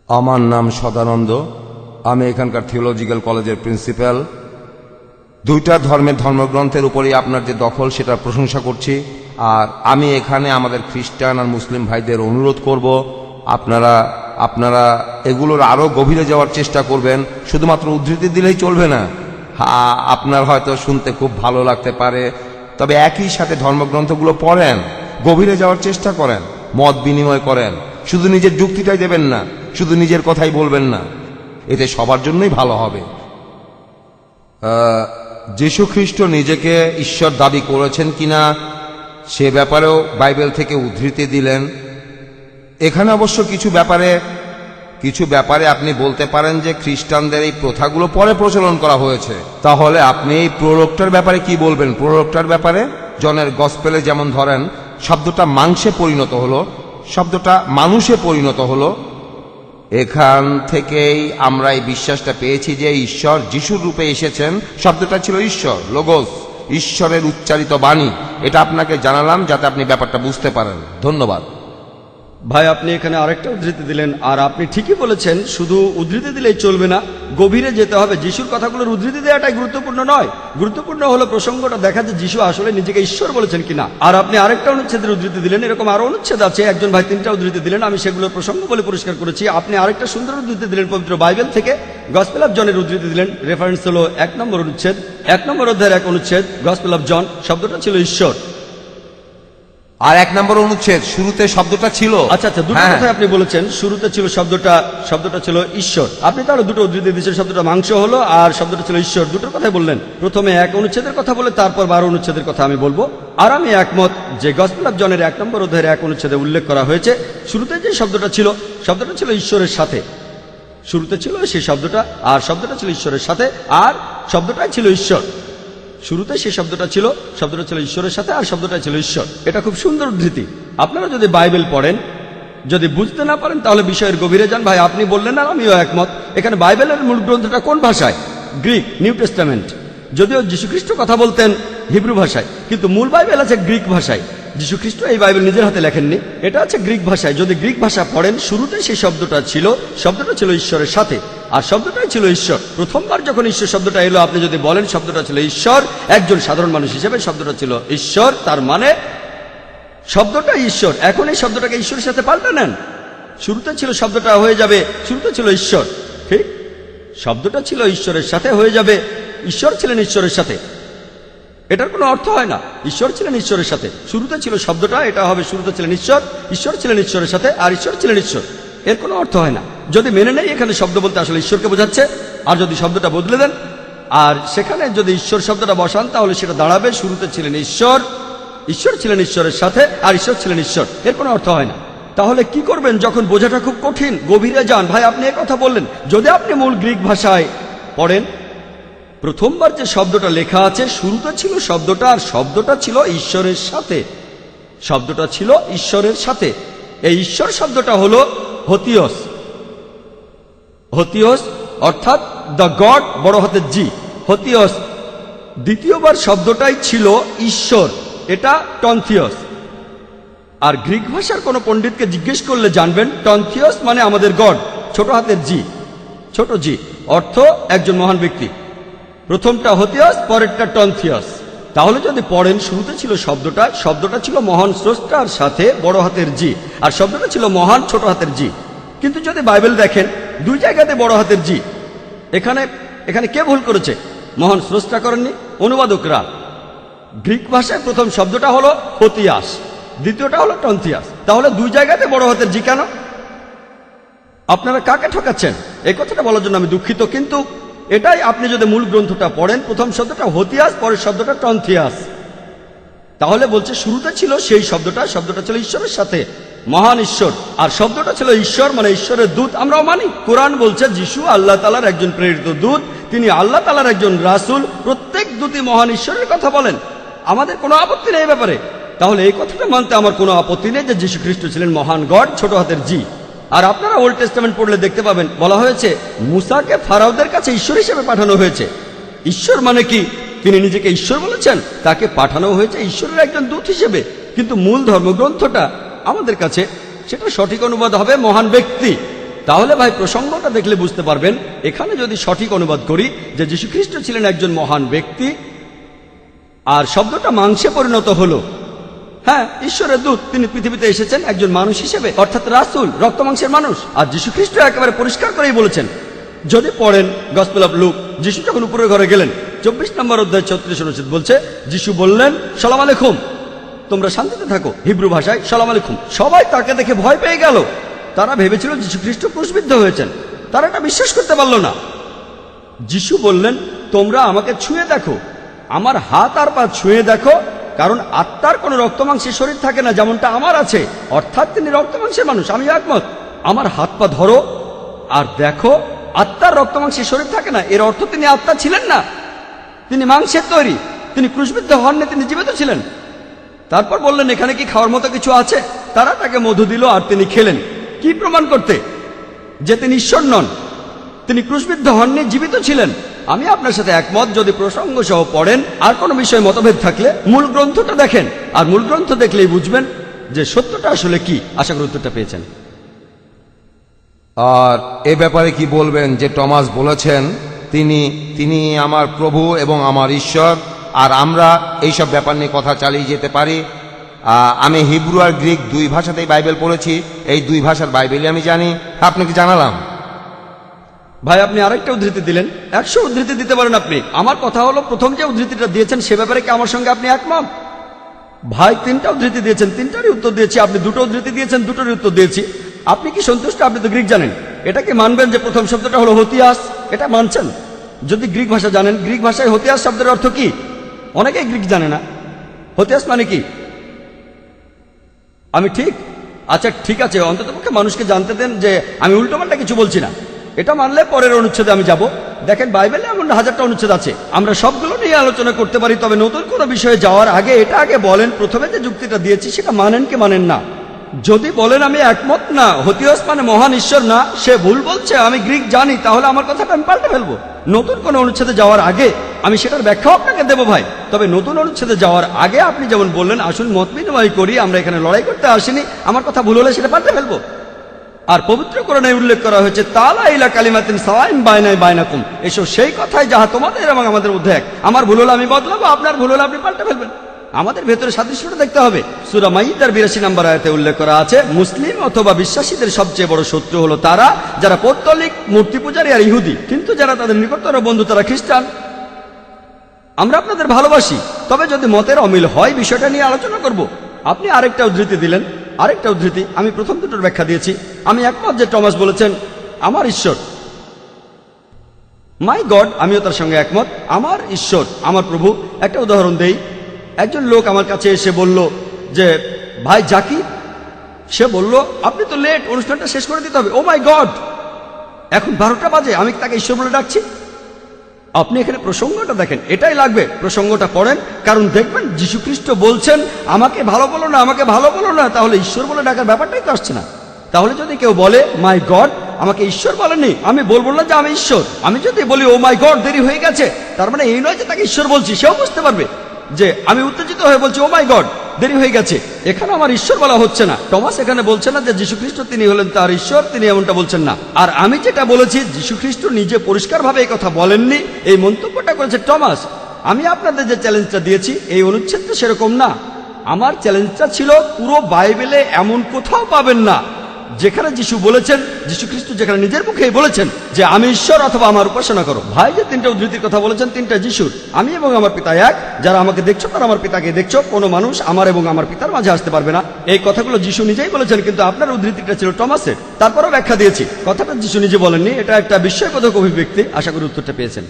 আমার নাম সদানন্দ। আমি এখানকার থিওলজিক্যাল কলেজের প্রিন্সিপাল। দুইটা ধর্মের ধর্মগ্রন্থের উপরেই আপনার যে দখল সেটার প্রশংসা করছি। আর আমি এখানে আমাদের খ্রিস্টান আর মুসলিম ভাইদের অনুরোধ করব, আপনারা এগুলোর আরও গভীরে যাওয়ার চেষ্টা করবেন। শুধুমাত্র উদ্ধৃতি দিলেই চলবে না। আপনার হয়তো শুনতে খুব ভালো লাগতে পারে, তবে একই সাথে ধর্মগ্রন্থগুলো পড়েন, গভীরে যাওয়ার চেষ্টা করেন, মত বিনিময় করেন। শুধু নিজের যুক্তিটাই দেবেন না, শুধু নিজের কথাই বলবেন না, এতে সবার জন্যই ভালো হবে। যীশু খ্রিস্ট নিজেকে ঈশ্বর দাবি করেছেন কিনা সে ব্যাপারেও বাইবেল থেকে উদ্ধৃতি দিলেন। এখানে অবশ্য কিছু ব্যাপারে আপনি বলতে পারেন যে খ্রিস্টানদের এই প্রথাগুলো পরে প্রচলন করা হয়েছে। তাহলে আপনি এই প্রোরোক্টটার ব্যাপারে কি বলবেন? প্রোরোক্টটার ব্যাপারে জনের গসপেলে যেমন ধরেন শব্দটা মাংসে পরিণত হলো, শব্দটা মানুষে পরিণত হলো। এখান থেকেই আমরা এই বিশ্বাসটা পেয়েছি যে ঈশ্বর যিশুর রূপে এসেছেন। শব্দটা ছিল ঈশ্বর, লোগোস, ঈশ্বরের উচ্চারিত বাণী। এটা আপনাকে জানালাম যাতে আপনি ব্যাপারটা বুঝতে পারেন। ধন্যবাদ। ভাই, আপনি এখানে আরেকটা উদ্ধৃতি দিলেন, আর আপনি ঠিকই বলেছেন, শুধু উদ্ধৃতি দিলেই চলবে না, গভীরে যেতে হবে। যিশুর কথাগুলোর উদ্ধৃতি দেওয়াটাই গুরুত্বপূর্ণ নয়, গুরুত্বপূর্ণ হলো প্রসঙ্গটা দেখা যে যিশু আসলে নিজেকে ঈশ্বর বলেছেন কিনা। আর আপনি আরেকটা অনুচ্ছেদের উদ্ধৃতি দিলেন, এরকম আরো অনুচ্ছেদ আছে। একজন ভাই 3টা উদ্ধৃতি দিলেন, আমি সেগুলোর প্রসঙ্গ বলে পরিষ্কার করেছি। আপনি আরেকটা সুন্দর উদ্ধৃতি দিলেন পবিত্র বাইবেল থেকে, গসপেল অফ জনের উদ্ধৃতি দিলেন। রেফারেন্স হলো 1 নম্বর অনুচ্ছেদ, 1 নম্বর অধ্যায়ের 1 অনুচ্ছেদ, গসপেল অফ জন। শব্দটা ছিল ঈশ্বর। আর 1 নম্বর অনুচ্ছেদ শুরুতে শব্দটা ছিল। আচ্ছা, দুটো কথাই আপনি বলেছেন। শুরুতে ছিল শব্দটা ছিল ঈশ্বর। আপনি তাহলে দুটো উদ্ধৃতি দিয়েছেন, শব্দটা মাংস হলো আর শব্দটা ছিল ঈশ্বর। দুটোর কথাই বললেন। প্রথমে 1 অনুচ্ছেদের কথা বলে তারপর 12 অনুচ্ছেদের কথা আমি বলবো। আর আমি একমত যে গসপেল অফ জনের 1 নম্বর অধ্যায়ের 1 অনুচ্ছেদে উল্লেখ করা হয়েছে, শুরুতে যে শব্দটা ছিল ঈশ্বরের সাথে। শুরুতে ছিল সেই শব্দটা, আর শব্দটা ছিল ঈশ্বরের সাথে, আর শব্দটাই ছিল ঈশ্বর। শুরুতে সেই শব্দটা ছিল ঈশ্বরের সাথে, আর শব্দটাই ছিল ঈশ্বর। এটা খুব সুন্দর উদ্ধৃতি। আপনারা যদি বাইবেল পড়েন, যদি বুঝতে না পারেন তাহলে বিষয়ের গভীরে যান। ভাই, আপনি বললেন আর আমিও একমত। এখানে বাইবেলের মূল গ্রন্থটা কোন ভাষায়? Greek, new testament. যদিও যীশুখ্রিস্ট কথা বলতেন হিব্রু ভাষায়, কিন্তু মূল বাইবেল আছে গ্রিক ভাষায়। যীশুখ্রিস্ট এই বাইবেল নিজের হাতে লেখেননি, এটা আছে গ্রিক ভাষায়। যদি গ্রিক ভাষা পড়েন, শুরুতে সেই শব্দটা ছিল ঈশ্বরের সাথে, আর শব্দটাই ছিল ঈশ্বর। প্রথমবার যখন ঈশ্বর শব্দটা এলো, আপনি যদি বলেন শব্দটা ছিল ঈশ্বর, একজন সাধারণ মানুষ হিসেবে শব্দটা ছিল ঈশ্বর, তার মানে শব্দটাই ঈশ্বর। এখন এই শব্দটাকে ঈশ্বরের সাথে পাল্টা নেন। শুরুতে ছিল শব্দটা হয়ে যাবে, শুরুতে ছিল ঈশ্বর, ঠিক? শব্দটা ছিল ঈশ্বরের সাথে হয়ে যাবে ঈশ্বর ছিলেন ঈশ্বরের সাথে। এটার কোনো অর্থ হয় না। ঈশ্বর ছিলেন ঈশ্বরের সাথে, শুরুতে ছিল শব্দটা, এটা হবে শুরুতে ছিলেন ঈশ্বর, ঈশ্বর ছিলেন ঈশ্বরের সাথে, আর ঈশ্বর ছিলেন ঈশ্বর। এর কোনো অর্থ হয় না। যদি মেনে নেই এখানে শব্দ বলতে আসলে ঈশ্বরকে বোঝাচ্ছে, আর যদি শব্দটা বদলে দেন আর সেখানে যদি ঈশ্বর শব্দটা বসান, তাহলে সেটা দাঁড়াবে শুরুতে ছিলেন ঈশ্বর, ঈশ্বর ছিলেন ঈশ্বরের সাথে, আর ঈশ্বর ছিলেন ঈশ্বর। এর কোনো অর্থ হয় না। তাহলে কি করবেন যখন বোঝাটা খুব কঠিন? গভীরে যান। ভাই, আপনি কথা বললেন, যদি আপনি মূল গ্রিক ভাষায় পড়েন, প্রথমবার যে শব্দটা লেখা আছে, শুরুতে ছিল শব্দটা, আর শব্দটা ছিল ঈশ্বরের সাথে। শব্দটা ছিল ঈশ্বরের সাথে। এই ঈশ্বর শব্দটা হলো হোথিওস। হোথিওস অর্থাৎ দ্য গড, বড় হাতের জি, হোথিওস। দ্বিতীয়বার শব্দটাই ছিল ঈশ্বর, এটা টনথিওস। আর গ্রিক ভাষার কোনো পণ্ডিতকে জিজ্ঞেস করলে জানবেন টনথিওস মানে আমাদের গড, ছোট হাতের জি, ছোট জি, অর্থ একজন মহান ব্যক্তি। প্রথমটা হোথিওস, পরেরটা টনথিওস। তাহলে যদি পড়েন, শুরুতে ছিল শব্দটা ছিল মহান স্রষ্টার সাথে, বড় হাতের জি, আর শব্দটা ছিল মহান, ছোট হাতের জি। কিন্তু যদি বাইবেল দেখেন, 2 জায়গাতে বড় হাতের জি। এখানে কে ভুল করেছে? মহান স্রষ্টা করেননি, অনুবাদকরা। গ্রিক ভাষায় প্রথম শব্দটা হলো হোথিয়াস, দ্বিতীয়টা হলো টনথিয়াস। তাহলে 2 জায়গাতে বড় হাতের জি কেন? আপনারা কাকে ঠকাচ্ছেন? এই কথাটা বলার জন্য আমি দুঃখিত, কিন্তু এটাই। আপনি যদি মূল গ্রন্থটা পড়েন, প্রথম শব্দটা হোথিয়াস, পরের শব্দটা টনথিয়াস। তাহলে বলছে শুরুতে ছিল সেই শব্দটা ছিল ঈশ্বরের সাথে, মহান ঈশ্বর, আর শব্দটা ছিল ঈশ্বর মানে ঈশ্বরের দূত। আমরাও মানি, কোরআন বলছে যিশু আল্লাহ তাআলার একজন প্রেরিত দূত, তিনি আল্লাহ তাআলার একজন রাসূল। প্রত্যেক দূতই মহান ঈশ্বরের কথা বলেন, আমাদের কোনো আপত্তি নেই এই ব্যাপারে। তাহলে এই কথাটা মানতে আমার কোনো আপত্তি নেই যে যীশু খ্রিস্ট ছিলেন মহান গড, ছোট হাতের জি। আর আপনারা ওল্ড টেস্টামেন্ট পড়লে দেখতে পাবেন, বলা হয়েছে মুসাকে ফারাওদের কাছে ঈশ্বর হিসেবে পাঠানো হয়েছে। ঈশ্বর মানে কি? তিনি নিজেকে ঈশ্বর বলেছেন, তাকে পাঠানো হয়েছে ঈশ্বরের একজন দূত হিসেবে। কিন্তু মূল ধর্মগ্রন্থটা আমাদের কাছে, সেটা সঠিক অনুবাদ হবে মহান ব্যক্তি। তাহলে ভাই প্রসঙ্গটা দেখলে বুঝতে পারবেন এখানে যদি সঠিক অনুবাদ করি যে যীশু খ্রিস্ট ছিলেন একজন মহান ব্যক্তি আর শব্দটা মাংসে পরিণত হলো। হ্যাঁ, ঈশ্বরের দূত, তিনি পৃথিবীতে এসেছেন একজন মানুষ হিসেবে, অর্থাৎ রাসূল, রক্ত মাংসের মানুষ। আর যীশু খ্রিস্ট একেবারে পরিষ্কার করেই বলেছেন, যদি পড়েন গসপেল অফ লুক, যীশু যখন উপরের ঘরে গেলেন 24 নম্বর অধ্যায় 36 অনুচ্ছেদ বলছে, যীশু বললেন সালাম আলাইকুম, তোমরা শান্তিতে থাকো। হিব্রু ভাষায় সালাম আলাইকুম। সবাই তাকে দেখে ভয় পেয়ে গেল। তারা ভেবেছিল যীশু খ্রিস্ট ক্রুশবিদ্ধ হয়েছেন। তারা এটা বিশ্বাস করতে পারল না। যীশু বললেন, তোমরা আমাকে ছুঁয়ে দেখো, আমার হাত আর পা ছুঁয়ে দেখো, কারণ আত্মার কোনো রক্তমাংসের শরীর থাকে না যেমনটা আমার আছে, অর্থাৎ তিনি রক্তমাংসের মানুষ, আমি একমত। আমার হাত পা ধরো আর দেখো, আত্মার রক্তমাংসের শরীর থাকে না, এর অর্থ তিনি আত্মা ছিলেন না, তিনি মাংসের তৈরি, তিনি ক্রুশবিদ্ধ হননি, তিনি জীবিত ছিলেন। তারপর বললেন, এখানে কি খাওয়ার মতো কিছু আছে? তারা তাকে মধু দিল আর তিনি খেলেন। কি প্রমাণ করতে? যে তিনি ঈশ্বর নন, তিনি ক্রুশবিদ্ধ হননি, জীবিত ছিলেন। আমি আপনার সাথে একমত। যদি প্রসঙ্গ সহ পড়েন, আর কোনো বিষয়ে মতভেদ থাকলে মূল গ্রন্থটা দেখেন, আর মূল গ্রন্থ দেখলেই বুঝবেন যে সত্যটা আসলে কি। আশা করি উত্তরটা পেয়েছেন। আর এ ব্যাপারে কি বলবেন যে টমাস বলেছেন তিনি আমার প্রভু এবং আমার ঈশ্বর, আর আমরা এইসব ব্যাপার নিয়ে কথা চালিয়ে যেতে পারি। আমি হিব্রু আর গ্রিক দুই ভাষাতেই বাইবেল পড়েছি, এই দুই ভাষার বাইবেলই আমি জানি, আপনাকে জানালাম। ভাই, আপনি আরেকটা উদ্ধৃতি দিলেন, 100 উদ্ধৃতি দিতে পারেন আপনি। আমার কথা হলো, প্রথম যে উদ্ধৃতিটা দিয়েছেন সে ব্যাপারে কি আমার সঙ্গে আপনি একমত? ভাই 3টা উদ্ধৃতি দিয়েছেন, 3টারই উত্তর দিয়েছি। আপনি 2টো উদ্ধৃতি দিয়েছেন, 2টোরই উত্তর দিয়েছি। আপনি কি সন্তুষ্ট? আপনি তো গ্রিক জানেন। এটা কি মানবেন যে প্রথম শব্দটা হলো হতিয়াস? এটা মানছেন? যদি গ্রিক ভাষা জানেন, গ্রিক ভাষায় হতিয়াস শব্দের অর্থ কি? অনেকেই গ্রিক জানে না। হতিয়াস মানে কি? আমি ঠিক? আচ্ছা ঠিক আছে, অন্ততপক্ষে মানুষকে জানতে দেন যে আমি উল্টোপাল্টা কিছু বলছি না। এটা মানলে পরের অনুচ্ছেদে আমি যাব। দেখেন, বাইবেলে এমন 1000টা অনুচ্ছেদ আছে, আমরা সবগুলো নিয়ে আলোচনা করতে পারি। তবে নতুন কোনো বিষয়ে যাওয়ার আগে এটা আগে বলেন, প্রথমে যে যুক্তিটা দিয়েছি সেটা মানেন কি মানেন না। যদি বলেন আমি একমত না, হতিয়াস মানে মহান ঈশ্বর না, সে ভুল বলছে, আমি গ্রিক জানি, তাহলে আমার কথাটা আমি পাল্টে ফেলবো। নতুন কোনো অনুচ্ছেদে যাওয়ার আগে আমি সেটার ব্যাখ্যাও আপনাকে দেবো ভাই। তবে নতুন অনুচ্ছেদে যাওয়ার আগে আপনি যেমন বললেন, আসুন মত বিনিময় করি, আমরা এখানে লড়াই করতে আসিনি, আমার কথা ভুল হলে সেটা পাল্টে ফেলবো। আর পবিত্র কোরআনে উল্লেখ করা হয়েছে, তালা ইলা কালিমাতিন সাওয়াইন বাইনাই বাইনাকুম, এসো সেই কথাই যাহা তোমাদের এবং আমাদের মধ্যে এক। আমার ভুল হলে আমি বদলাবো, আপনার ভুল হলে আপনি পাল্টে ফেলবেন। আমাদের ভেতরে সাদৃশ্যটা দেখতে হবে। সূরা মাইদার 82 নম্বর আয়াতে উল্লেখ করা আছে, মুসলিম অথবা বিশ্বাসীদের সবচেয়ে বড় শত্রু হলো তারা যারা পৌত্তলিক, মূর্তি পূজারী আর ইহুদি, কিন্তু যারা তাদের নিকটতর বন্ধু তারা খ্রিস্টান। আমরা আপনাদের ভালোবাসি, তবে যদি মতের অমিল হয় বিষয়টা নিয়ে আলোচনা করব। আপনি আরেকটা উদ্ধৃতি দিলেন, আরেকটা উদ্ধৃতি। আমি প্রথম দুটোর ব্যাখ্যা দিয়েছি। আমি একমত যে টমাস বলেছেন আমার ঈশ্বর, মাই গড, আমিও তার সঙ্গে একমত, আমার ঈশ্বর, আমার প্রভু। একটা উদাহরণ দেই। একজন লোক আমার কাছে এসে বলল যে ভাই জাকির, সে বলল আপনি তো লেট, অনুষ্ঠানটা শেষ করে দিতে হবে। ও মাই গড, এখন 12টা বাজে, আমি তাকে ঈশ্বর বলে ডাকছি। আপনি এখানে প্রসঙ্গটা দেখেন, এটাই লাগবে। প্রসঙ্গটা পড়েন, কারণ দেখবেন যীশু খ্রিস্ট বলছেন আমাকে ভালো বলো না, আমাকে ভালো বলো না, তাহলে ঈশ্বর বলে ডাকার ব্যাপারটাই তো আসছে না। তাহলে যদি কেউ বলে মাই গড, আমাকে ঈশ্বর বলেনি, আমি বলবো না যে আমি ঈশ্বর। আমি যদি বলি ও মাই গড, দেরি হয়ে গেছে, তার মানে এই নয় যে তাকে ঈশ্বর বলছি। সেও বুঝতে পারবে যে আমি উত্তেজিত হয়ে বলছি ও মাই গড, দেরি হয়ে গেছে। এখানে আমার ঈশ্বর বলা হচ্ছে না। টমাস এখানে বলছে না যে যীশু খ্রিস্ট তিনি হলেন তার ঈশ্বর, তিনি এমনটা বলছেন না। আর আমি যেটা বলেছি, যীশু খ্রিস্ট নিজে পরিষ্কারভাবে এই কথা বলেননি, এই মন্তব্যটা করেছে টমাস। আমি আপনাদের যে চ্যালেঞ্জটা দিয়েছি, এই অনুচ্ছেদটা সেরকম না। আমার চ্যালেঞ্জটা ছিল পুরো বাইবেলে এমন কোথাও পাবেন না যেখানে যীশু বলেছেন, যীশু খ্রিস্ট যেখানে নিজের মুখেই বলেছেন যে আমি ঈশ্বর অথবা আমার উপাসনা করো। ভাই যে 3টা উদ্ধৃতির কথা বলেছেন, 3টা যিশুর। আমি এবং আমার পিতা এক, যারা আমাকে দেখছো তারা আমার পিতাকে দেখছো, কোনো মানুষ আমার এবং আমার পিতার মাঝে আসতে পারবে না। এই কথাগুলো যীশু নিজেই বলেছেন, কিন্তু আপনার উদ্ধৃতিটা ছিল টমাসের। তারপরও ব্যাখ্যা দিয়েছি, কথাটা যীশু নিজে বলেননি, এটা একটা বিস্ময়বোধক অভিব্যক্তি। আশা করি উত্তরটা পেয়েছেন।